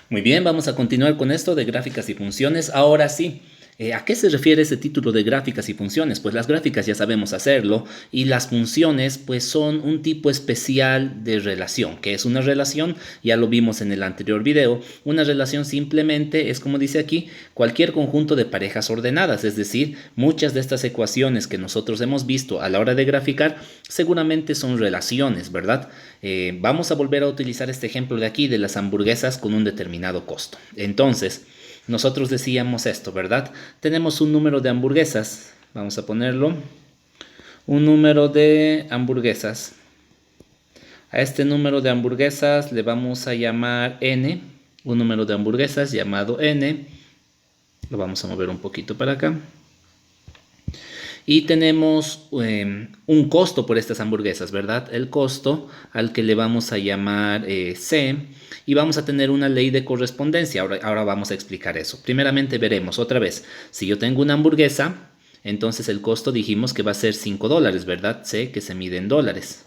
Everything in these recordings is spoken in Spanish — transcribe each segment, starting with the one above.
Muy bien, vamos a continuar con esto de gráficas y funciones. Ahora sí, ¿a qué se refiere ese título de gráficas y funciones? Pues las gráficas ya sabemos hacerlo y las funciones pues son un tipo especial de relación. ¿Qué es una relación? Ya lo vimos en el anterior video. Una relación simplemente es, como dice aquí, cualquier conjunto de parejas ordenadas, es decir, muchas de estas ecuaciones que nosotros hemos visto a la hora de graficar seguramente son relaciones, ¿verdad? Vamos a volver a utilizar este ejemplo de aquí de las hamburguesas con un determinado costo. Entonces, nosotros decíamos esto, ¿verdad? Tenemos un número de hamburguesas, vamos a ponerlo, un número de hamburguesas. A este número de hamburguesas le vamos a llamar n, un número de hamburguesas llamado n. Lo vamos a mover un poquito para acá. Y tenemos un costo por estas hamburguesas, ¿verdad? El costo al que le vamos a llamar C, y vamos a tener una ley de correspondencia. Ahora vamos a explicar eso. Primeramente veremos otra vez, si yo tengo una hamburguesa, entonces el costo dijimos que va a ser $5, ¿verdad? C que se mide en dólares.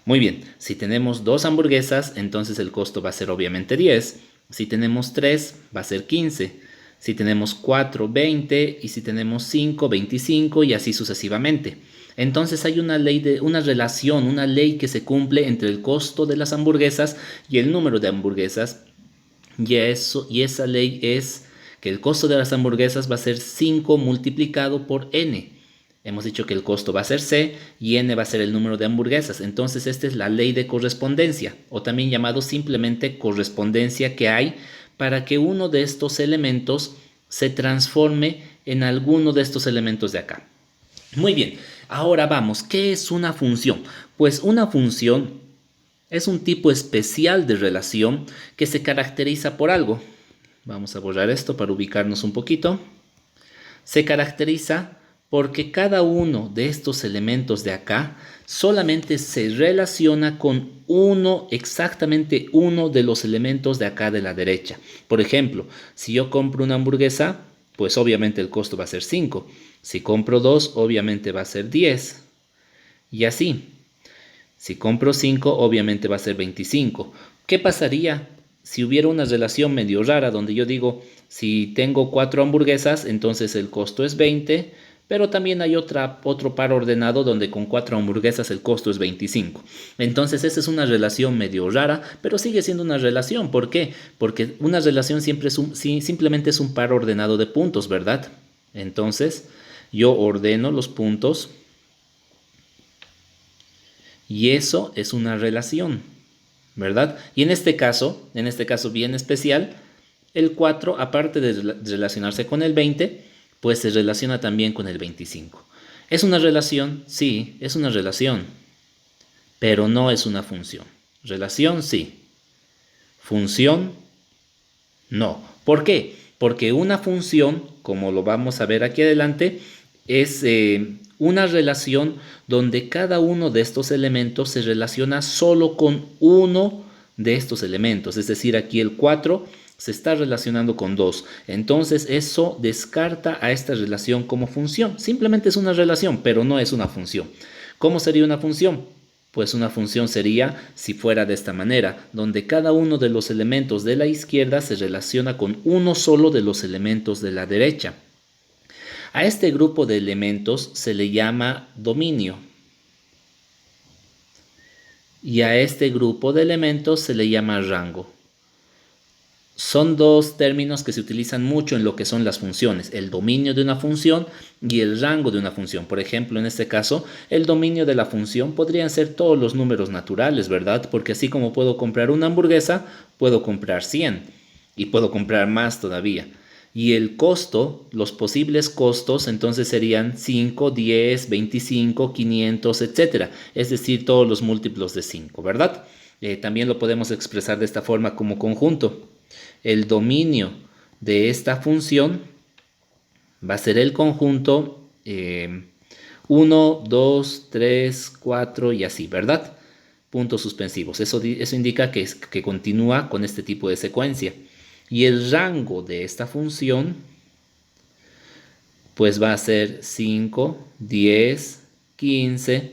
Muy bien, si tenemos dos hamburguesas, entonces el costo va a ser obviamente 10. Si tenemos 3, va a ser 15. Si tenemos 4, 20. Y si tenemos 5, 25 y así sucesivamente. Entonces hay una relación, una ley que se cumple entre el costo de las hamburguesas y el número de hamburguesas. Y esa ley es que el costo de las hamburguesas va a ser 5 multiplicado por n. Hemos dicho que el costo va a ser C y n va a ser el número de hamburguesas. Entonces esta es la ley de correspondencia, o también llamado simplemente correspondencia que hay para que uno de estos elementos se transforme en alguno de estos elementos de acá. Muy bien, ahora vamos, ¿qué es una función? Pues una función es un tipo especial de relación que se caracteriza por algo. Vamos a borrar esto para ubicarnos un poquito. Se caracteriza porque cada uno de estos elementos de acá solamente se relaciona con uno, exactamente uno de los elementos de acá de la derecha. Por ejemplo, si yo compro una hamburguesa, pues obviamente el costo va a ser 5. Si compro 2, obviamente va a ser 10. Y así. Si compro 5, obviamente va a ser 25. ¿Qué pasaría si hubiera una relación medio rara donde yo digo, si tengo 4 hamburguesas, entonces el costo es 20, pero también hay otro par ordenado donde con 4 hamburguesas el costo es 25. Entonces esa es una relación medio rara, pero sigue siendo una relación. ¿Por qué? Porque una relación siempre simplemente es un par ordenado de puntos, ¿verdad? Entonces yo ordeno los puntos y eso es una relación, ¿verdad? Y en este caso bien especial, el 4, aparte de relacionarse con el 20, pues se relaciona también con el 25. ¿Es una relación? Sí, es una relación, pero no es una función. Relación, sí. Función, no. ¿Por qué? Porque una función, como lo vamos a ver aquí adelante, es una relación donde cada uno de estos elementos se relaciona solo con uno de estos elementos. Es decir, aquí el 4 se está relacionando con 2. Entonces eso descarta a esta relación como función. Simplemente es una relación, pero no es una función. ¿Cómo sería una función? Pues una función sería si fuera de esta manera, donde cada uno de los elementos de la izquierda se relaciona con uno solo de los elementos de la derecha. A este grupo de elementos se le llama dominio. Y a este grupo de elementos se le llama rango. Son dos términos que se utilizan mucho en lo que son las funciones, el dominio de una función y el rango de una función. Por ejemplo, en este caso, el dominio de la función podrían ser todos los números naturales, ¿verdad? Porque así como puedo comprar una hamburguesa, puedo comprar 100 y puedo comprar más todavía. Y el costo, los posibles costos, entonces serían 5, 10, 25, 500, etcétera. Es decir, todos los múltiplos de 5, ¿verdad? También lo podemos expresar de esta forma como conjunto. El dominio de esta función va a ser el conjunto 1, 2, 3, 4 y así, ¿verdad? Puntos suspensivos. Eso indica que continúa con este tipo de secuencia. Y el rango de esta función pues va a ser 5, 10, 15,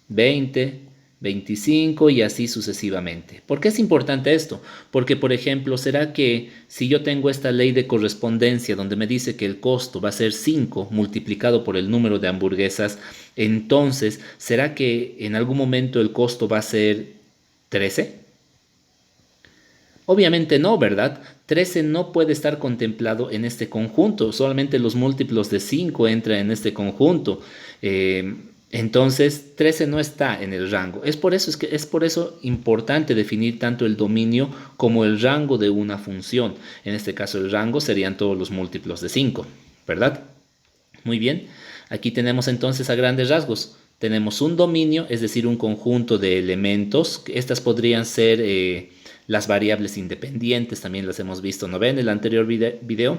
20, 25 y así sucesivamente. ¿Por qué es importante esto? Porque, por ejemplo, ¿será que si yo tengo esta ley de correspondencia donde me dice que el costo va a ser 5 multiplicado por el número de hamburguesas, entonces, ¿será que en algún momento el costo va a ser 13? Obviamente no, ¿verdad? 13 no puede estar contemplado en este conjunto, solamente los múltiplos de 5 entran en este conjunto. Eh, entonces, 13 no está en el rango. Es por eso importante definir tanto el dominio como el rango de una función. En este caso, el rango serían todos los múltiplos de 5, ¿verdad? Muy bien. Aquí tenemos entonces a grandes rasgos. Tenemos un dominio, es decir, un conjunto de elementos. Estas podrían ser las variables independientes, también las hemos visto, ¿no ven? En el anterior video.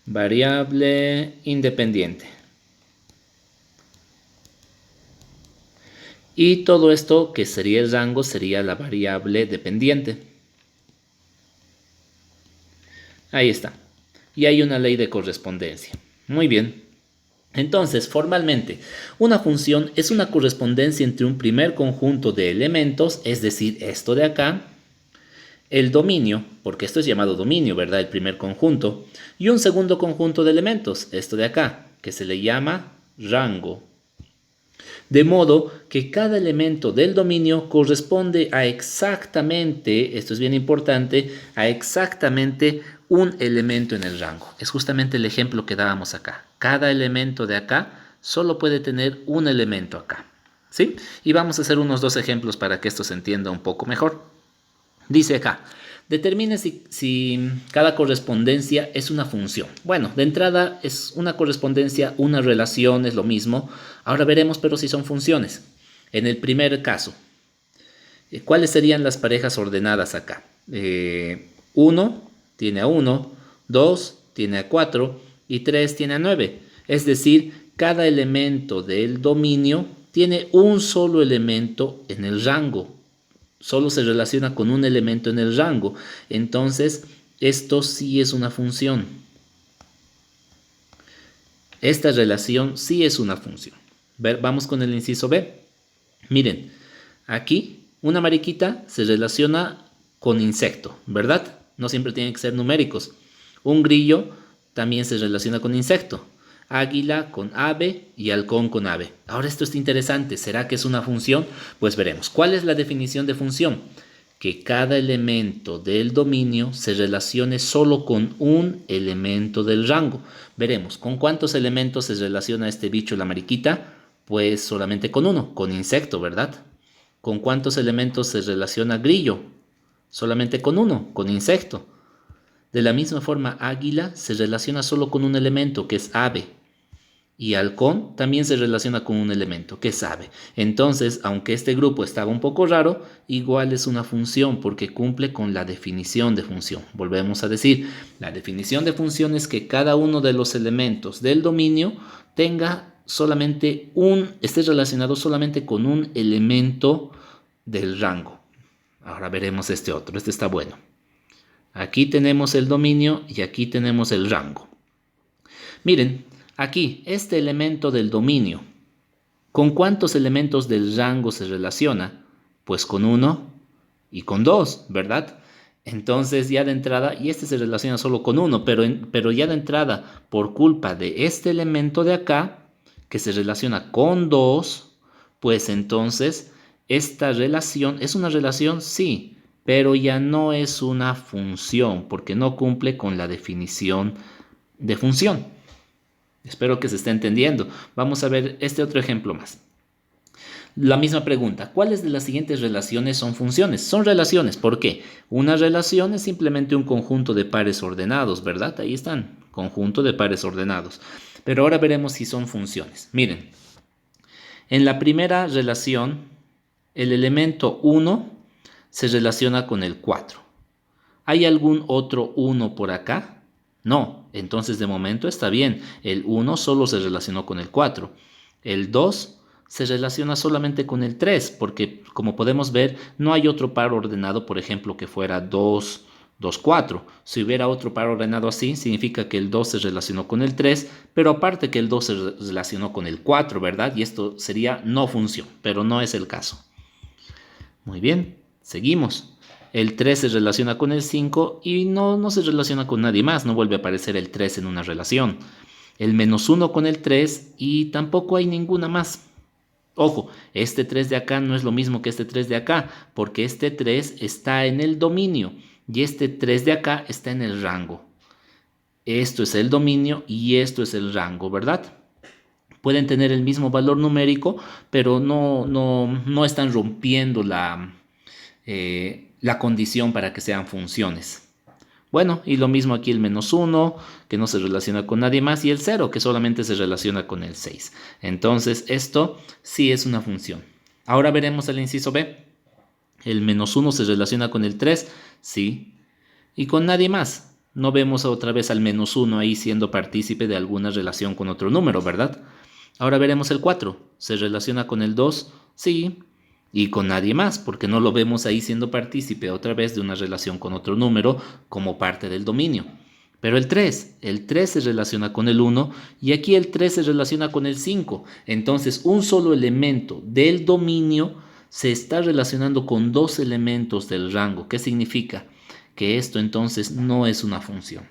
Variable independiente. Y todo esto que sería el rango sería la variable dependiente. Ahí está. Y hay una ley de correspondencia. Muy bien. Entonces, formalmente, una función es una correspondencia entre un primer conjunto de elementos, es decir, esto de acá, el dominio, porque esto es llamado dominio, ¿verdad? El primer conjunto, y un segundo conjunto de elementos, esto de acá, que se le llama rango. De modo que cada elemento del dominio corresponde a exactamente, esto es bien importante, a exactamente un elemento en el rango. Es justamente el ejemplo que dábamos acá. Cada elemento de acá solo puede tener un elemento acá, ¿sí? Y vamos a hacer unos dos ejemplos para que esto se entienda un poco mejor. Dice acá, determine si cada correspondencia es una función. Bueno, de entrada es una correspondencia, una relación, es lo mismo. Ahora veremos, pero si son funciones. En el primer caso, ¿cuáles serían las parejas ordenadas acá? 1 tiene a 1, 2 tiene a 4 y 3 tiene a 9. Es decir, cada elemento del dominio tiene un solo elemento en el rango. Solo se relaciona con un elemento en el rango. Entonces, esto sí es una función. Esta relación sí es una función. Vamos con el inciso B. Miren, aquí una mariquita se relaciona con insecto, ¿verdad? No siempre tienen que ser numéricos. Un grillo también se relaciona con insecto. Águila con ave y halcón con ave. Ahora esto es interesante. ¿Será que es una función? Pues veremos. ¿Cuál es la definición de función? Que cada elemento del dominio se relacione solo con un elemento del rango. Veremos. ¿Con cuántos elementos se relaciona este bicho, la mariquita? Pues solamente con uno, con insecto, ¿verdad? ¿Con cuántos elementos se relaciona grillo? Solamente con uno, con insecto. De la misma forma, águila se relaciona solo con un elemento, que es ave. Y halcón también se relaciona con un elemento, que es ave. Entonces, aunque este grupo estaba un poco raro, igual es una función porque cumple con la definición de función. Volvemos a decir, la definición de función es que cada uno de los elementos del dominio esté relacionado solamente con un elemento del rango. Ahora veremos este otro, este está bueno. Aquí tenemos el dominio y aquí tenemos el rango. Miren, aquí, este elemento del dominio, ¿con cuántos elementos del rango se relaciona? Pues con 1 y con 2, ¿verdad? Entonces ya de entrada, y este se relaciona solo con 1, pero ya de entrada, por culpa de este elemento de acá, que se relaciona con 2, pues entonces esta relación es una relación, sí, pero ya no es una función, porque no cumple con la definición de función. Espero que se esté entendiendo. Vamos a ver este otro ejemplo más. La misma pregunta, ¿cuáles de las siguientes relaciones son funciones? Son relaciones, ¿por qué? Una relación es simplemente un conjunto de pares ordenados, ¿verdad? Ahí están, conjunto de pares ordenados. Pero ahora veremos si son funciones. Miren, en la primera relación, el elemento 1 se relaciona con el 4. ¿Hay algún otro 1 por acá? No, entonces de momento está bien. El 1 solo se relacionó con el 4. El 2 se relaciona solamente con el 3, porque como podemos ver, no hay otro par ordenado, por ejemplo, que fuera 2, 2, 4. Si hubiera otro par ordenado así, significa que el 2 se relacionó con el 3, pero aparte que el 2 se relacionó con el 4, ¿verdad? Y esto sería no función, pero no es el caso. Muy bien, seguimos. El 3 se relaciona con el 5 y no se relaciona con nadie más, no vuelve a aparecer el 3 en una relación. El -1 con el 3 y tampoco hay ninguna más. Ojo, este 3 de acá no es lo mismo que este 3 de acá, porque este 3 está en el dominio y este 3 de acá está en el rango. Esto es el dominio y esto es el rango, ¿verdad? Pueden tener el mismo valor numérico, pero no están rompiendo la condición para que sean funciones. Bueno, y lo mismo aquí el -1, que no se relaciona con nadie más, y el 0, que solamente se relaciona con el 6. Entonces, esto sí es una función. Ahora veremos el inciso B. El -1 se relaciona con el 3, sí, y con nadie más. No vemos otra vez al -1 ahí siendo partícipe de alguna relación con otro número, ¿verdad? Ahora veremos el 4. ¿Se relaciona con el 2? Sí, y con nadie más, porque no lo vemos ahí siendo partícipe otra vez de una relación con otro número como parte del dominio. Pero el 3 se relaciona con el 1 y aquí el 3 se relaciona con el 5. Entonces un solo elemento del dominio se está relacionando con dos elementos del rango. ¿Qué significa? Que esto entonces no es una función.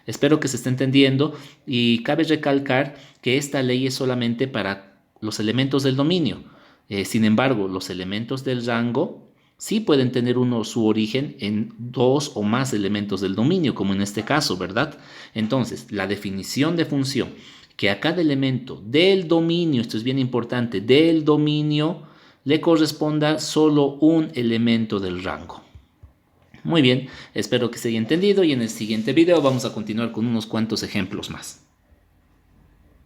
Espero que se esté entendiendo y cabe recalcar que esta ley es solamente para los elementos del dominio. Sin embargo, los elementos del rango sí pueden tener su origen en dos o más elementos del dominio, como en este caso, ¿verdad? Entonces, la definición de función, que a cada elemento del dominio, esto es bien importante, del dominio, le corresponda solo un elemento del rango. Muy bien, espero que se haya entendido y en el siguiente video vamos a continuar con unos cuantos ejemplos más.